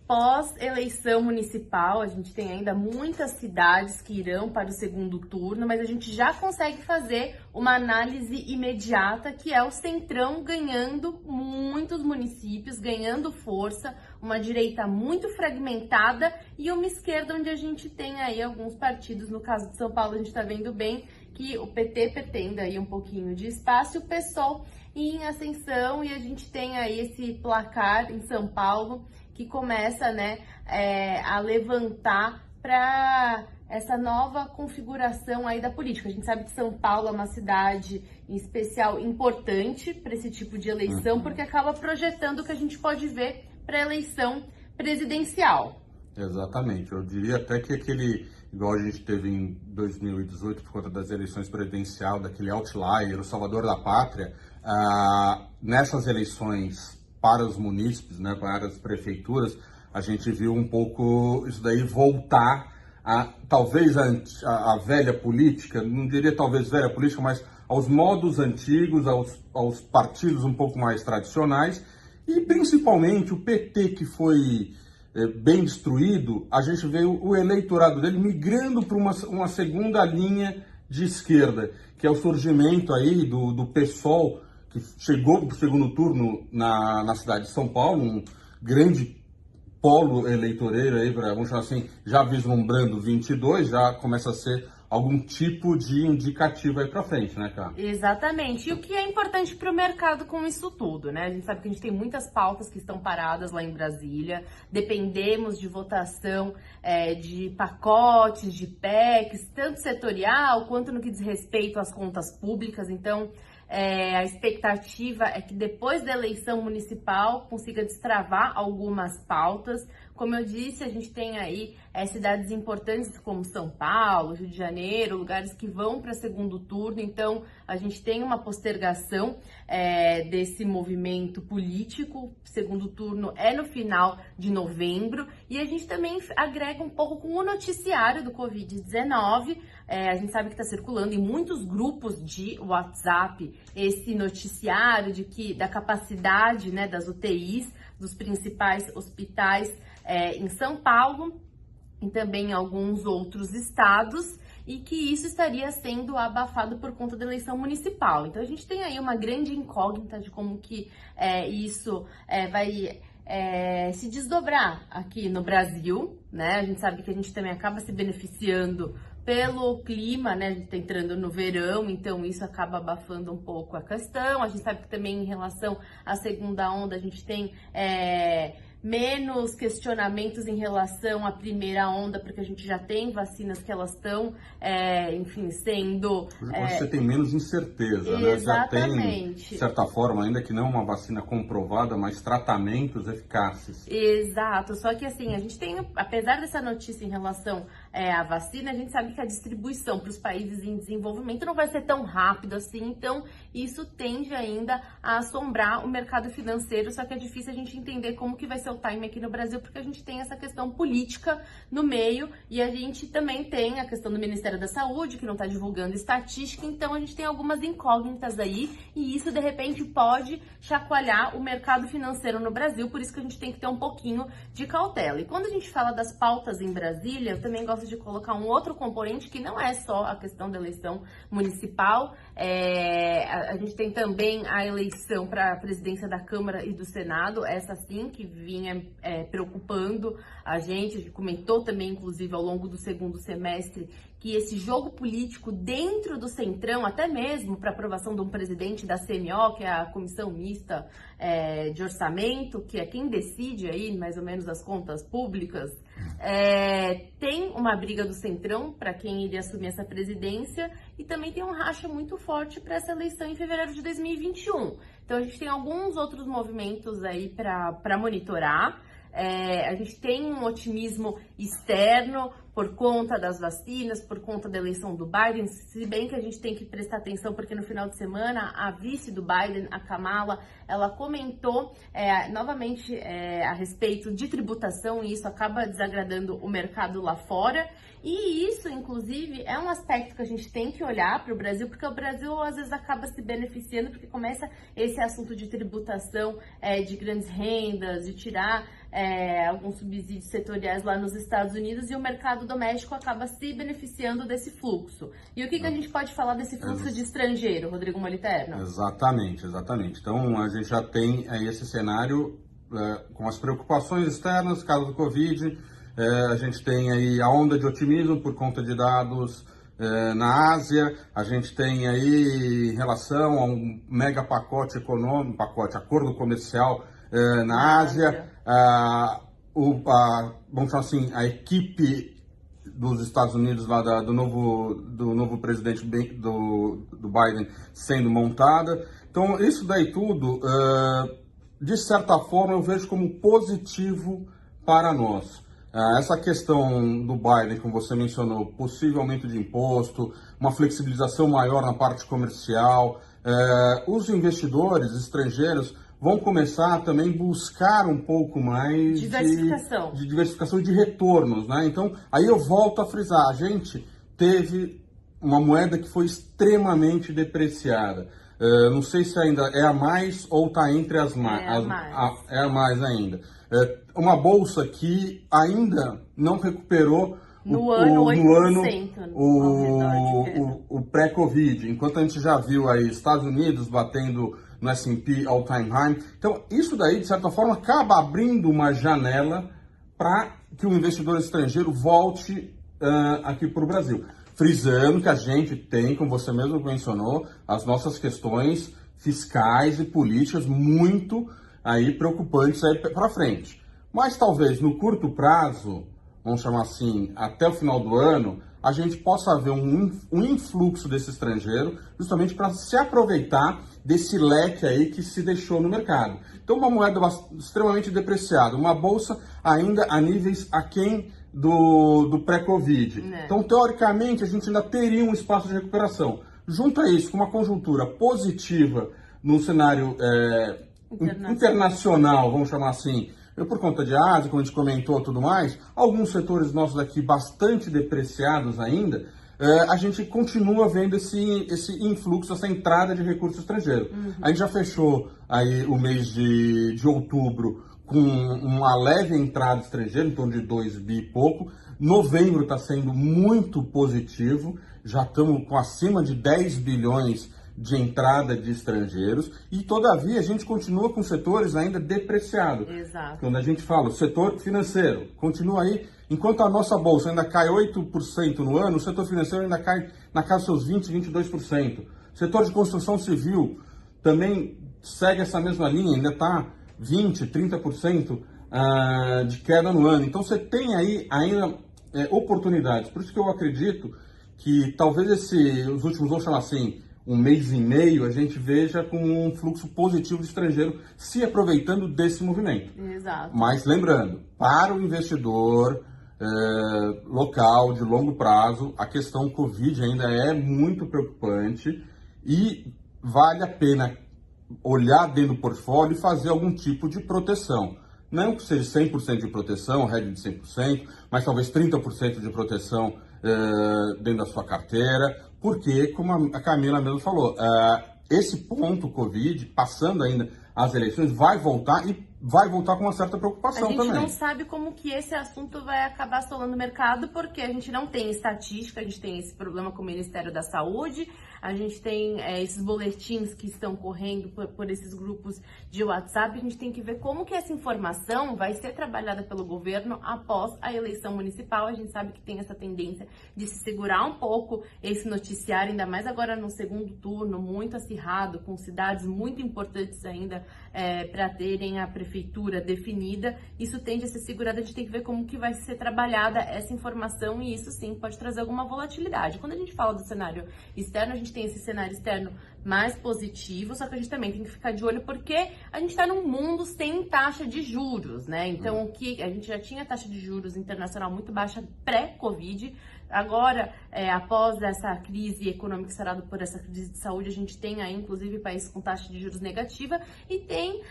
pós-eleição municipal, a gente tem ainda muitas cidades que irão para o segundo turno, mas a gente já consegue fazer uma análise imediata, que é o Centrão ganhando muitos municípios, ganhando força, uma direita muito fragmentada e uma esquerda onde a gente tem aí alguns partidos. No caso de São Paulo, a gente está vendo bem que o PT pretende aí um pouquinho de espaço e o PSOL em ascensão, e a gente tem aí esse placar em São Paulo que começa, né, a levantar para essa nova configuração aí da política. A gente sabe que São Paulo é uma cidade, em especial, importante para esse tipo de eleição, porque acaba projetando o que a gente pode ver para a eleição presidencial. Exatamente. Eu diria até que igual a gente teve em 2018, por conta das eleições presidenciais, daquele outlier, o salvador da pátria, nessas eleições para os munícipes, né, para as prefeituras, a gente viu um pouco isso daí voltar talvez a velha política, não diria talvez velha política, mas aos modos antigos, aos partidos um pouco mais tradicionais, e principalmente o PT, que foi bem destruído. A gente vê o eleitorado dele migrando para uma segunda linha de esquerda, que é o surgimento aí do PSOL, que chegou para o segundo turno na cidade de São Paulo, um grande polo eleitoreiro aí, vamos chamar assim, já vislumbrando 22, já começa a ser algum tipo de indicativo aí para frente, né, cara? Exatamente. E o que é importante para o mercado com isso tudo, né? A gente sabe que a gente tem muitas pautas que estão paradas lá em Brasília, dependemos de votação de pacotes, de PECs, tanto setorial quanto no que diz respeito às contas públicas. Então, a expectativa é que depois da eleição municipal consiga destravar algumas pautas. Como eu disse, a gente tem aí cidades importantes como São Paulo, Rio de Janeiro, lugares que vão para segundo turno. Então, a gente tem uma postergação desse movimento político. Segundo turno é no final de novembro. E a gente também agrega um pouco com o noticiário do Covid-19. A gente sabe que está circulando em muitos grupos de WhatsApp esse noticiário da capacidade, né, das UTIs, dos principais hospitais em São Paulo e também em alguns outros estados, e que isso estaria sendo abafado por conta da eleição municipal. Então a gente tem aí uma grande incógnita de como que isso vai se desdobrar aqui no Brasil, né? A gente sabe que a gente também acaba se beneficiando pelo clima, né? A gente está entrando no verão, então isso acaba abafando um pouco a questão. A gente sabe que também em relação à segunda onda a gente tem menos questionamentos em relação à primeira onda, porque a gente já tem vacinas que elas estão, enfim, sendo... Você tem menos incerteza, né? Já tem, de certa forma, ainda que não uma vacina comprovada, mas tratamentos eficazes. Exato, só que assim, a gente tem, apesar dessa notícia em relação à vacina, a gente sabe que a distribuição para os países em desenvolvimento não vai ser tão rápido assim, então isso tende ainda a assombrar o mercado financeiro, só que é difícil a gente entender como que vai ser o time aqui no Brasil, porque a gente tem essa questão política no meio, e a gente também tem a questão do Ministério da Saúde, que não está divulgando estatística, então a gente tem algumas incógnitas aí, e isso de repente pode chacoalhar o mercado financeiro no Brasil, por isso que a gente tem que ter um pouquinho de cautela. E quando a gente fala das pautas em Brasília, eu também gosto de colocar um outro componente que não é só a questão da eleição municipal. A gente tem também a eleição para a presidência da Câmara e do Senado, essa sim que vinha preocupando a gente comentou também, inclusive, ao longo do segundo semestre, que esse jogo político dentro do Centrão, até mesmo para aprovação de um presidente da CMO, que é a Comissão Mista de Orçamento, que é quem decide aí mais ou menos as contas públicas, tem uma briga do Centrão para quem iria assumir essa presidência, e também tem um racha muito forte para essa eleição em fevereiro de 2021. Então a gente tem alguns outros movimentos aí para monitorar. A gente tem um otimismo externo por conta das vacinas, por conta da eleição do Biden, se bem que a gente tem que prestar atenção porque no final de semana a vice do Biden, a Kamala, ela comentou novamente a respeito de tributação, e isso acaba desagradando o mercado lá fora. E isso, inclusive, é um aspecto que a gente tem que olhar para o Brasil, porque o Brasil às vezes acaba se beneficiando, porque começa esse assunto de tributação de grandes rendas, de tirar alguns subsídios setoriais lá nos Estados Unidos e o mercado doméstico acaba se beneficiando desse fluxo. E o que a gente pode falar desse fluxo de estrangeiro, Rodrigo Moliterno? Exatamente. Então, a gente já tem aí esse cenário com as preocupações externas, caso do Covid, a gente tem aí a onda de otimismo por conta de dados na Ásia, a gente tem aí em relação a um mega pacote econômico, acordo comercial na Ásia, vamos falar assim, a equipe dos Estados Unidos lá do novo presidente do Biden sendo montada. Então isso daí tudo, de certa forma, eu vejo como positivo para nós. Essa questão do Biden, como você mencionou, possível aumento de imposto, uma flexibilização maior na parte comercial, os investidores estrangeiros vão começar a também buscar um pouco mais de diversificação e de retornos, né? Então, aí eu volto a frisar, a gente teve uma moeda que foi extremamente depreciada. Não sei se ainda é a mais ou está entre as mais. É a mais ainda. Uma bolsa que ainda não recuperou no ano o pré-Covid, enquanto a gente já viu aí Estados Unidos batendo no S&P all-time high. Então, isso daí, de certa forma, acaba abrindo uma janela para que o investidor estrangeiro volte aqui para o Brasil. Frisando que a gente tem, como você mesmo mencionou, as nossas questões fiscais e políticas muito aí preocupantes aí para frente. Mas talvez no curto prazo, vamos chamar assim, até o final do ano, a gente possa ver um influxo desse estrangeiro justamente para se aproveitar desse leque aí que se deixou no mercado. Então, uma moeda extremamente depreciada, uma bolsa ainda a níveis aquém do pré-Covid. Então, teoricamente, a gente ainda teria um espaço de recuperação. Junto a isso, com uma conjuntura positiva no cenário internacional, vamos chamar assim, por conta de Ásia, como a gente comentou, tudo mais, alguns setores nossos aqui bastante depreciados ainda, a gente continua vendo esse influxo, essa entrada de recurso estrangeiro. A gente já fechou aí o mês de outubro com uma leve entrada estrangeira, em torno de 2 bi e pouco. Novembro está sendo muito positivo, já estamos com acima de 10 bilhões de entrada de estrangeiros, e todavia a gente continua com setores ainda depreciados. Exato. Quando a gente fala, o setor financeiro continua aí, enquanto a nossa bolsa ainda cai 8% no ano, o setor financeiro ainda cai na casa dos seus 20%, 22%. O setor de construção civil também segue essa mesma linha, ainda está 20%, 30% de queda no ano. Então você tem aí ainda oportunidades. Por isso que eu acredito que talvez os últimos, vamos chamar assim, um mês e meio, a gente veja com um fluxo positivo de estrangeiro se aproveitando desse movimento. Exato. Mas lembrando, para o investidor local, de longo prazo, a questão Covid ainda é muito preocupante e vale a pena olhar dentro do portfólio e fazer algum tipo de proteção. Não que seja 100% de proteção, regra de 100%, mas talvez 30% de proteção dentro da sua carteira, porque, como a Camila mesmo falou, esse ponto Covid, passando ainda as eleições, vai voltar e vai voltar com uma certa preocupação também. A gente não sabe como que esse assunto vai acabar assolando o mercado, porque a gente não tem estatística, a gente tem esse problema com o Ministério da Saúde, a gente tem esses boletins que estão correndo por esses grupos de WhatsApp, a gente tem que ver como que essa informação vai ser trabalhada pelo governo após a eleição municipal. A gente sabe que tem essa tendência de se segurar um pouco esse noticiário, ainda mais agora no segundo turno, muito acirrado, com cidades muito importantes ainda para terem a prefeitura definida. Isso tende a ser segurado, a gente tem que ver como que vai ser trabalhada essa informação, e isso sim pode trazer alguma volatilidade. Quando a gente fala do cenário externo, a gente tem esse cenário externo mais positivo, só que a gente também tem que ficar de olho porque a gente está num mundo sem taxa de juros, né? Então, o que a gente já tinha taxa de juros internacional muito baixa pré-Covid. Agora, após essa crise econômica instalada por essa crise de saúde, a gente tem aí, inclusive, países com taxa de juros negativa e tem,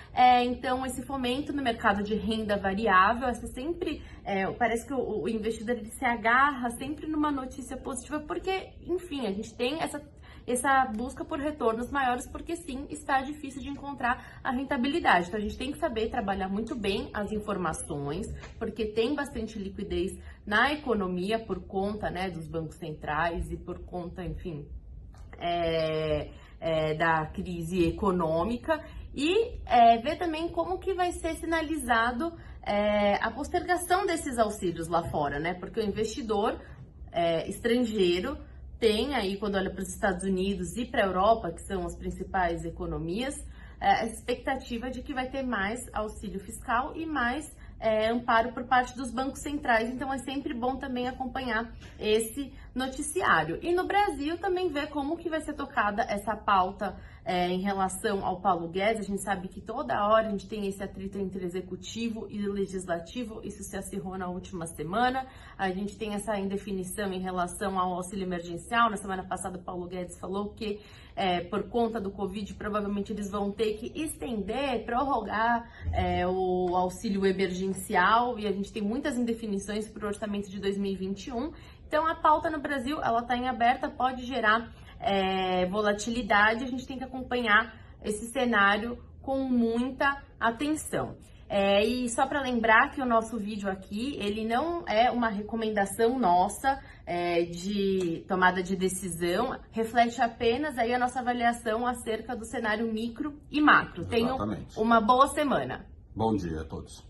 então, esse fomento no mercado de renda variável. Essa sempre, parece que o investidor ele se agarra sempre numa notícia positiva, porque, enfim, a gente tem essa busca por retornos maiores, porque sim, está difícil de encontrar a rentabilidade. Então a gente tem que saber trabalhar muito bem as informações, porque tem bastante liquidez na economia por conta, né, dos bancos centrais e por conta, enfim, da crise econômica, e ver também como que vai ser sinalizado a postergação desses auxílios lá fora, né? Porque o investidor estrangeiro tem aí, quando olha para os Estados Unidos e para a Europa, que são as principais economias, a expectativa de que vai ter mais auxílio fiscal e mais amparo por parte dos bancos centrais. Então é sempre bom também acompanhar esse noticiário. E no Brasil também ver como que vai ser tocada essa pauta em relação ao Paulo Guedes. A gente sabe que toda hora a gente tem esse atrito entre executivo e legislativo, isso se acirrou na última semana. A gente tem essa indefinição em relação ao auxílio emergencial. Na semana passada o Paulo Guedes falou que por conta do Covid, provavelmente eles vão ter que estender, prorrogar o auxílio emergencial, e a gente tem muitas indefinições para o orçamento de 2021. Então a pauta no Brasil, ela está em aberta, pode gerar volatilidade. A gente tem que acompanhar esse cenário com muita atenção. E só para lembrar que o nosso vídeo aqui, ele não é uma recomendação nossa de tomada de decisão, reflete apenas aí a nossa avaliação acerca do cenário micro e macro. Tenham uma boa semana. Bom dia a todos.